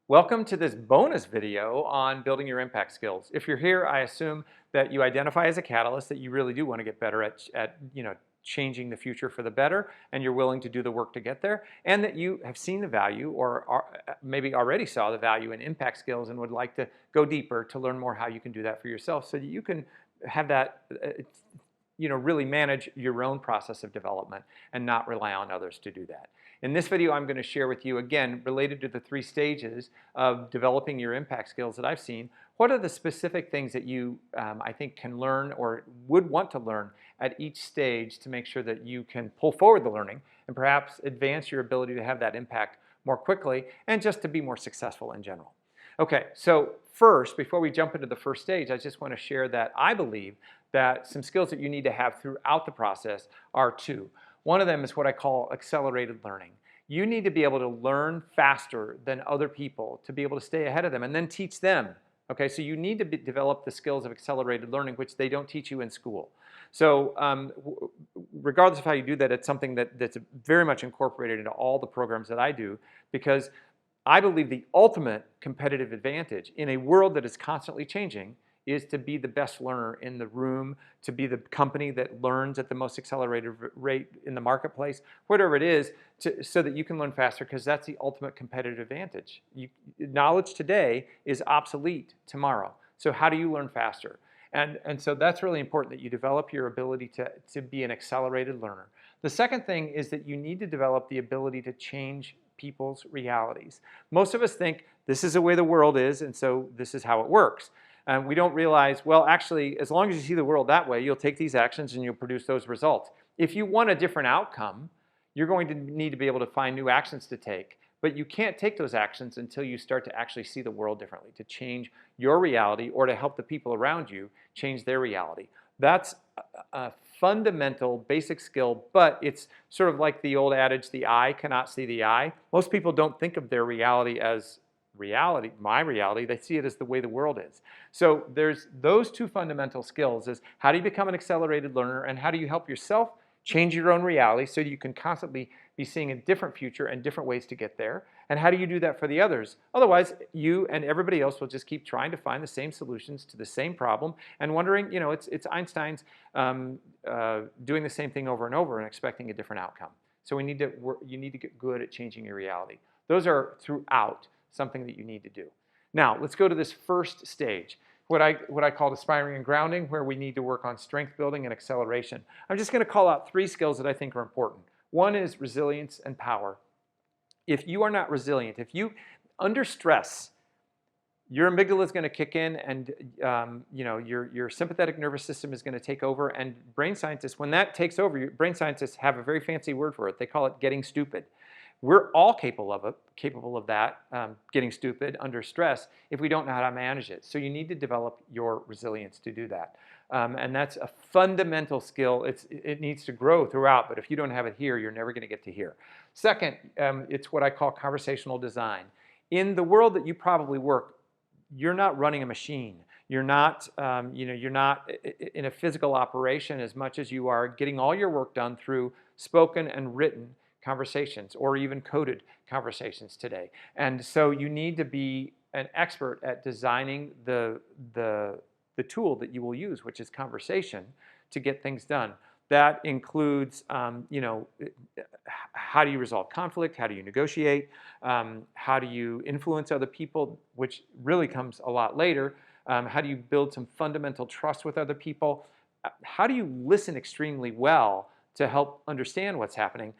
Welcome to this bonus video on building your impact skills. If you're here, I assume that you identify as a catalyst, that you really do want to get better at changing the future for the better, and you're willing to do the work to get there, and that you have seen the value or maybe already saw the value in impact skills and would like to go deeper to learn more how you can do that for yourself so that you can have that really manage your own process of development and not rely on others to do that. In this video, I'm going to share with you, again, related to the 3 stages of developing your impact skills that I've seen, what are the specific things that you, I think, can learn or would want to learn at each stage to make sure that you can pull forward the learning and perhaps advance your ability to have that impact more quickly and just to be more successful in general. Okay, so first, before we jump into the first stage, I just want to share that I believe that some skills that you need to have throughout the process are 2. One of them is what I call accelerated learning. You need to be able to learn faster than other people to be able to stay ahead of them and then teach them. Okay, so you need to develop the skills of accelerated learning, which they don't teach you in school. So regardless of how you do that, it's something that's very much incorporated into all the programs that I do, because I believe the ultimate competitive advantage in a world that is constantly changing is to be the best learner in the room, to be the company that learns at the most accelerated rate in the marketplace, whatever it is, so that you can learn faster, because that's the ultimate competitive advantage. Knowledge today is obsolete tomorrow. So how do you learn faster? And so that's really important, that you develop your ability to be an accelerated learner. The second thing is that you need to develop the ability to change people's realities. Most of us think this is the way the world is, and so this is how it works. And we don't realize, well, actually, as long as you see the world that way, you'll take these actions and you'll produce those results. If you want a different outcome, you're going to need to be able to find new actions to take. But you can't take those actions until you start to actually see the world differently, to change your reality or to help the people around you change their reality. That's a fundamental, basic skill, but it's sort of like the old adage, the eye cannot see the eye. Most people don't think of their reality as reality, my reality. They see it as the way the world is. So there's those 2 fundamental skills: is how do you become an accelerated learner, and how do you help yourself change your own reality so you can constantly be seeing a different future and different ways to get there, and how do you do that for the others? Otherwise, you and everybody else will just keep trying to find the same solutions to the same problem and wondering, it's Einstein's doing the same thing over and over and expecting a different outcome. So you need to get good at changing your reality. Those are throughout something that you need to do. Now, let's go to this first stage, what I call aspiring and grounding, where we need to work on strength building and acceleration. I'm just going to call out 3 skills that I think are important. One is resilience and power. If you are not resilient, if you under stress, your amygdala is going to kick in, and your sympathetic nervous system is going to take over. And brain scientists, when that takes over, brain scientists have a very fancy word for it. They call it getting stupid. We're all capable of that, getting stupid under stress, if we don't know how to manage it. So you need to develop your resilience to do that. And that's a fundamental skill. It needs to grow throughout, but if you don't have it here, you're never going to get to here. Second, it's what I call conversational design. In the world that you probably work, you're not running a machine. You're not, you're not in a physical operation as much as you are getting all your work done through spoken and written conversations, or even coded conversations today. And so you need to be an expert at designing the tool that you will use, which is conversation, to get things done. That includes, how do you resolve conflict? How do you negotiate? How do you influence other people, which really comes a lot later? How do you build some fundamental trust with other people? How do you listen extremely well to help understand what's happening?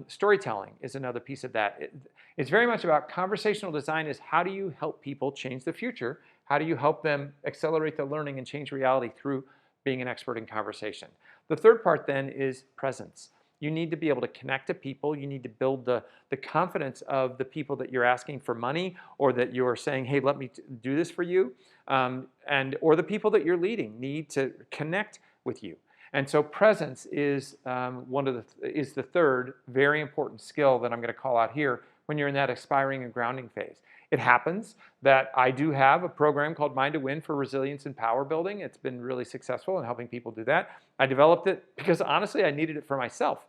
Storytelling is another piece of that. It's very much about conversational design. Is how do you help people change the future? How do you help them accelerate their learning and change reality through being an expert in conversation? The third part then is presence. You need to be able to connect to people. You need to build the confidence of the people that you're asking for money, or that you're saying, hey, let me do this for you. Or the people that you're leading need to connect with you. And so presence is the third very important skill that I'm going to call out here when you're in that aspiring and grounding phase. It happens that I do have a program called Mind to Win for resilience and power building. It's been really successful in helping people do that. I developed it because honestly I needed it for myself.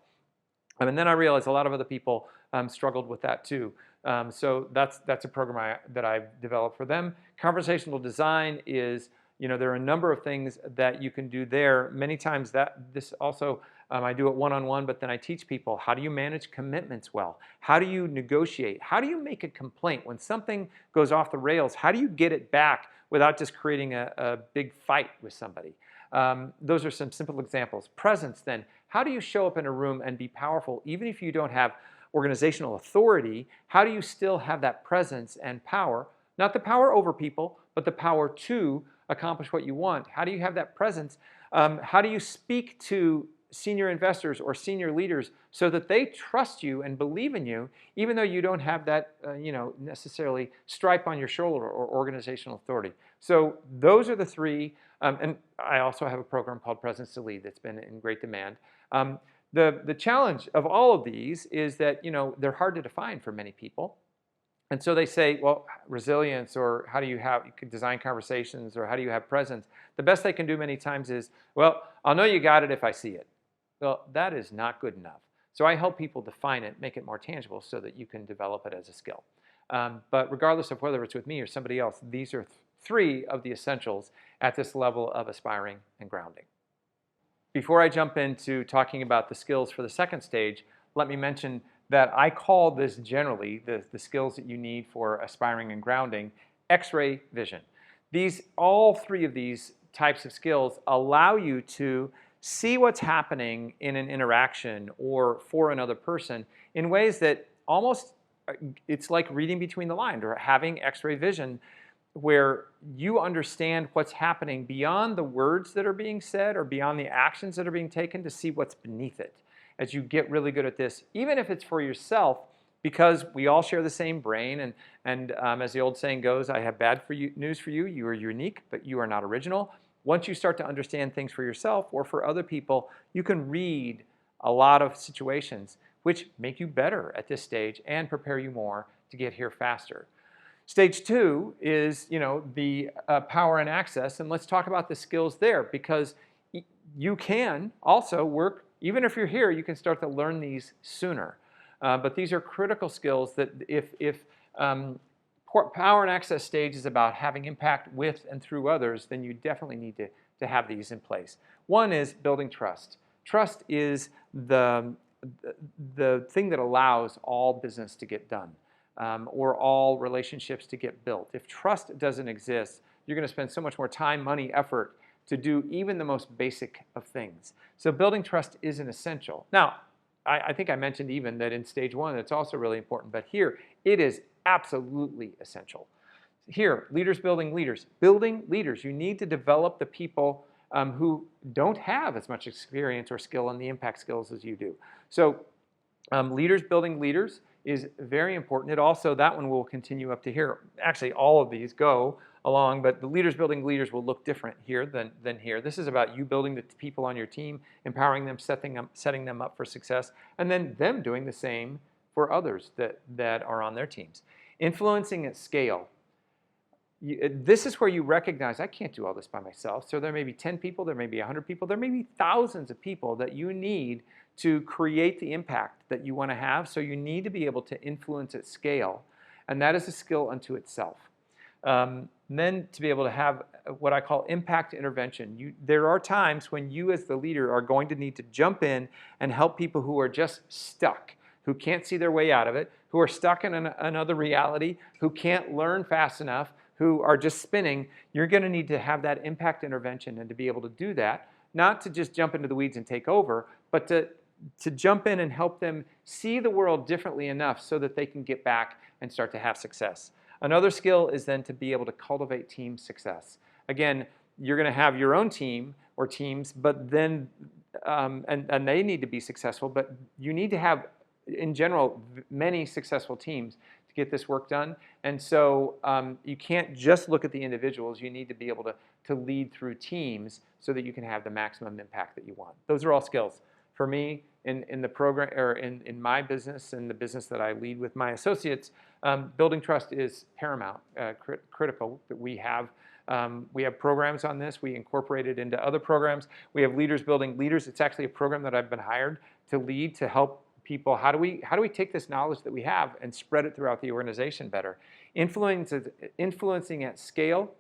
And then I realized a lot of other people struggled with that too. So that's a program that I've developed for them. Conversational design is, there are a number of things that you can do there. Many times this also, I do it one-on-one, but then I teach people, how do you manage commitments well? How do you negotiate? How do you make a complaint? When something goes off the rails, how do you get it back without just creating a big fight with somebody? Those are some simple examples. Presence then, how do you show up in a room and be powerful even if you don't have organizational authority? How do you still have that presence and power? Not the power over people, but the power to accomplish what you want. How do you have that presence? How do you speak to senior investors or senior leaders so that they trust you and believe in you, even though you don't have that, necessarily stripe on your shoulder or organizational authority? So those are the three. And I also have a program called Presence to Lead that's been in great demand. The challenge of all of these is that, they're hard to define for many people. And so they say, well, resilience, or how do you design conversations, or how do you have presence? The best they can do many times is, well, I'll know you got it if I see it. Well, that is not good enough. So I help people define it, make it more tangible so that you can develop it as a skill. But regardless of whether it's with me or somebody else, these are three of the essentials at this level of aspiring and grounding. Before I jump into talking about the skills for the second stage, let me mention that I call this generally, the skills that you need for aspiring and grounding, X-ray vision. All three of these types of skills allow you to see what's happening in an interaction or for another person in ways that almost, it's like reading between the lines or having X-ray vision, where you understand what's happening beyond the words that are being said or beyond the actions that are being taken, to see what's beneath it. As you get really good at this, even if it's for yourself, because we all share the same brain, and as the old saying goes, I have bad news for you. You are unique, but you are not original. Once you start to understand things for yourself or for other people, you can read a lot of situations which make you better at this stage and prepare you more to get here faster. Stage two is, the power and access, and let's talk about the skills there, because you can also work. Even if you're here, you can start to learn these sooner. But these are critical skills that if power and access stage is about having impact with and through others, then you definitely need to have these in place. One is building trust. Trust is the thing that allows all business to get done, or all relationships to get built. If trust doesn't exist, you're going to spend so much more time, money, effort to do even the most basic of things. So building trust is an essential. Now, I think I mentioned even that in stage one, it's also really important, but here, it is absolutely essential. Here, leaders building leaders. Building leaders, you need to develop the people who don't have as much experience or skill in the impact skills as you do. So leaders building leaders is very important. That one will continue up to here. Actually, all of these go along, but the leaders building leaders will look different here than here. This is about you building the people on your team, empowering them, setting them up for success, and then them doing the same for others that are on their teams. Influencing at scale. This is where you recognize, I can't do all this by myself. So there may be 10 people, there may be 100 people, there may be thousands of people that you need to create the impact that you want to have. So you need to be able to influence at scale, and that is a skill unto itself. Then to be able to have what I call impact intervention. There are times when you as the leader are going to need to jump in and help people who are just stuck, who can't see their way out of it, who are stuck in another reality, who can't learn fast enough, who are just spinning. You're going to need to have that impact intervention, and to be able to do that, not to just jump into the weeds and take over, but to jump in and help them see the world differently enough so that they can get back and start to have success. Another skill is then to be able to cultivate team success. Again, you're going to have your own team or teams, but then, and they need to be successful, but you need to have, in general, many successful teams to get this work done. And so you can't just look at the individuals. You need to be able to lead through teams so that you can have the maximum impact that you want. Those are all skills. For me, in the program, or in my business and the business that I lead with my associates, building trust is paramount, critical. That we have programs on this. We incorporate it into other programs. We have leaders building leaders. It's actually a program that I've been hired to lead, to help people, how do we take this knowledge that we have and spread it throughout the organization better? Influencing at scale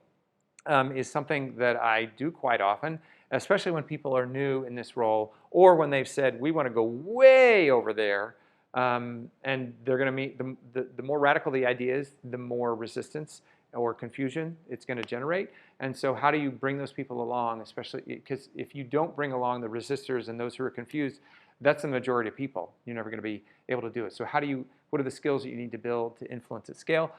is something that I do quite often, especially when people are new in this role or when they've said, we want to go way over there. And they're going to meet, the more radical the idea is, the more resistance or confusion it's going to generate. And so how do you bring those people along, especially because if you don't bring along the resistors and those who are confused, that's the majority of people. You're never going to be able to do it. So what are the skills that you need to build to influence at scale?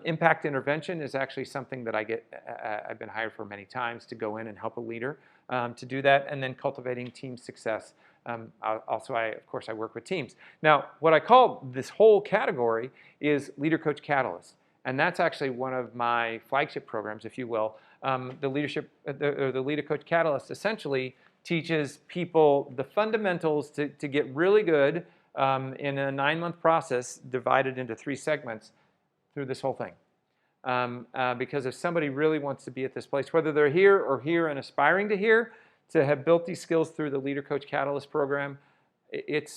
Impact intervention is actually something that I've been hired for many times to go in and help a leader to do that. And then cultivating team success. Of course, I work with teams. Now, what I call this whole category is Leader Coach Catalyst. And that's actually one of my flagship programs, if you will. The Leader Coach Catalyst essentially teaches people the fundamentals to get really good in a 9-month process divided into 3 segments through this whole thing. Because if somebody really wants to be at this place, whether they're here or here and aspiring to here, to have built these skills through the Leader Coach Catalyst program, it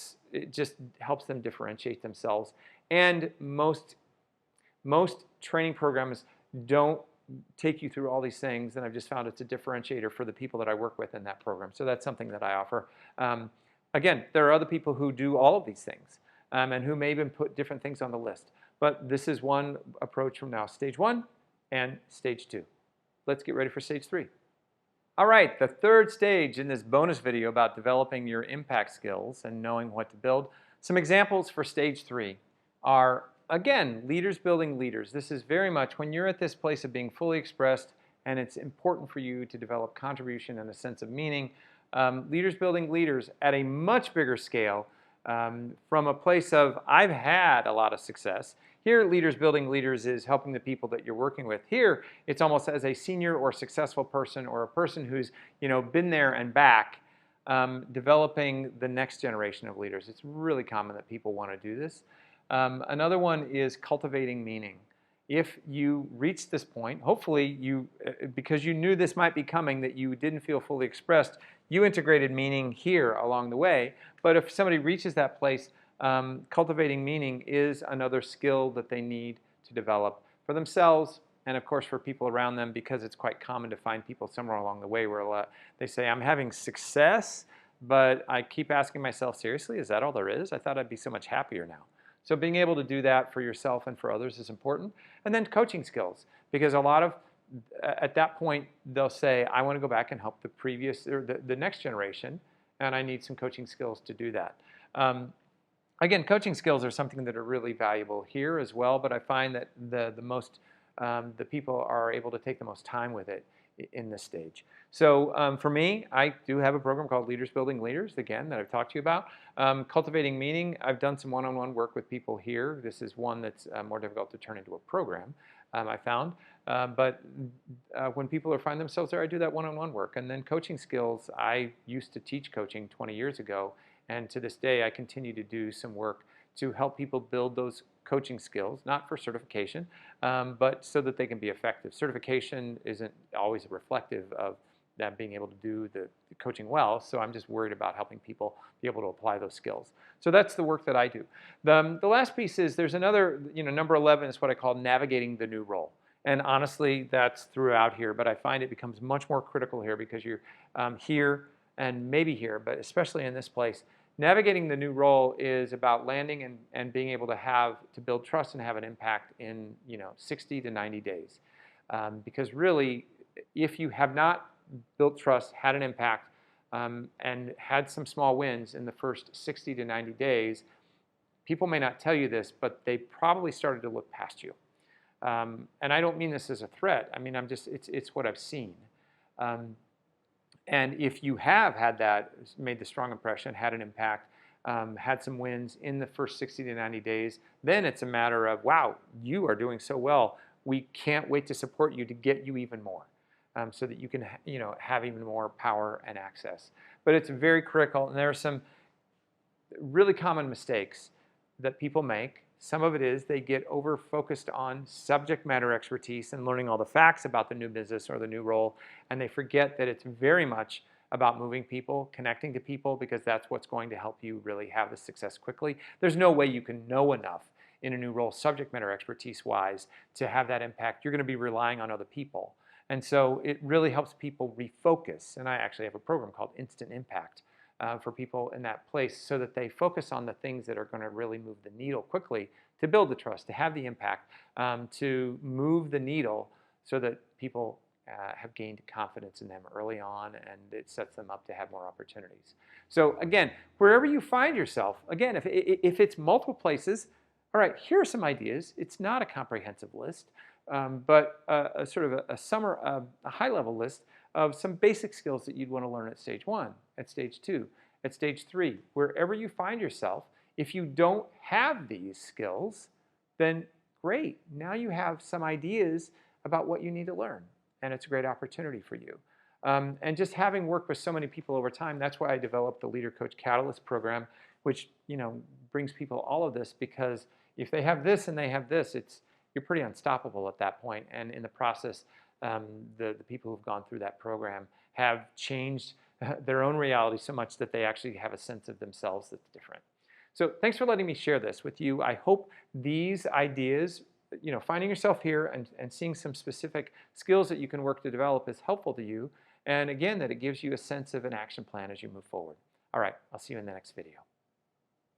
just helps them differentiate themselves. And most training programs don't take you through all these things, and I've just found it's a differentiator for the people that I work with in that program. So that's something that I offer. Again, there are other people who do all of these things and who may even put different things on the list. But this is one approach from now, stage 1 and stage 2. Let's get ready for stage 3. All right, the third stage in this bonus video about developing your impact skills and knowing what to build. Some examples for stage 3 are, again, leaders building leaders. This is very much when you're at this place of being fully expressed and it's important for you to develop contribution and a sense of meaning. Leaders building leaders at a much bigger scale from a place of I've had a lot of success. Here, leaders building leaders is helping the people that you're working with. Here, it's almost as a senior or successful person or a person who's been there and back, developing the next generation of leaders. It's really common that people want to do this. Another one is cultivating meaning. If you reach this point, hopefully because you knew this might be coming, that you didn't feel fully expressed, you integrated meaning here along the way. But if somebody reaches that place, cultivating meaning is another skill that they need to develop for themselves and, of course, for people around them, because it's quite common to find people somewhere along the way where they say, I'm having success, but I keep asking myself, seriously, is that all there is? I thought I'd be so much happier now. So being able to do that for yourself and for others is important. And then coaching skills, because a lot of, at that point, they'll say, I want to go back and help the next generation, and I need some coaching skills to do that. Again, coaching skills are something that are really valuable here as well, but I find that the people are able to take the most time with it in this stage. So for me, I do have a program called Leaders Building Leaders, again, that I've talked to you about. Cultivating meaning, I've done some one-on-one work with people here. This is one that's more difficult to turn into a program, I found. But when people find themselves there, I do that one-on-one work. And then coaching skills, I used to teach coaching 20 years ago, and to this day, I continue to do some work to help people build those coaching skills, not for certification, but so that they can be effective. Certification isn't always reflective of them being able to do the coaching well, so I'm just worried about helping people be able to apply those skills. So that's the work that I do. The last piece is there's another, number 11 is what I call navigating the new role. And honestly, that's throughout here, but I find it becomes much more critical here because you're here and maybe here, but especially in this place. Navigating the new role is about landing and being able to build trust and have an impact in 60 to 90 days. Because really, if you have not built trust, had an impact, and had some small wins in the first 60 to 90 days, people may not tell you this, but they probably started to look past you. And I don't mean this as a threat. I mean, it's what I've seen. And if you have had that, made the strong impression, had an impact, had some wins in the first 60 to 90 days, then it's a matter of, wow, you are doing so well. We can't wait to support you to get you even more, so that you can have even more power and access. But it's very critical, and there are some really common mistakes that people make. Some of it is they get over-focused on subject matter expertise and learning all the facts about the new business or the new role, and they forget that it's very much about moving people, connecting to people, because that's what's going to help you really have the success quickly. There's no way you can know enough in a new role, subject matter expertise wise, to have that impact. You're going to be relying on other people. And so it really helps people refocus. And I actually have a program called Instant Impact for people in that place so that they focus on the things that are going to really move the needle quickly to build the trust, to have the impact, to move the needle so that people have gained confidence in them early on, and it sets them up to have more opportunities. So again, wherever you find yourself, again, if it's multiple places, all right, here are some ideas. It's not a comprehensive list, but a sort of a high-level list of some basic skills that you'd want to learn at stage 1, at stage 2, at stage 3. Wherever you find yourself, if you don't have these skills, then great. Now you have some ideas about what you need to learn, and it's a great opportunity for you. And just having worked with so many people over time, that's why I developed the Leader Coach Catalyst program, which brings people all of this, because if they have this and they have this, you're pretty unstoppable at that point. And in the process, the people who've gone through that program have changed their own reality so much that they actually have a sense of themselves that's different. So thanks for letting me share this with you. I hope these ideas, finding yourself here and seeing some specific skills that you can work to develop is helpful to you. And again, that it gives you a sense of an action plan as you move forward. All right, I'll see you in the next video.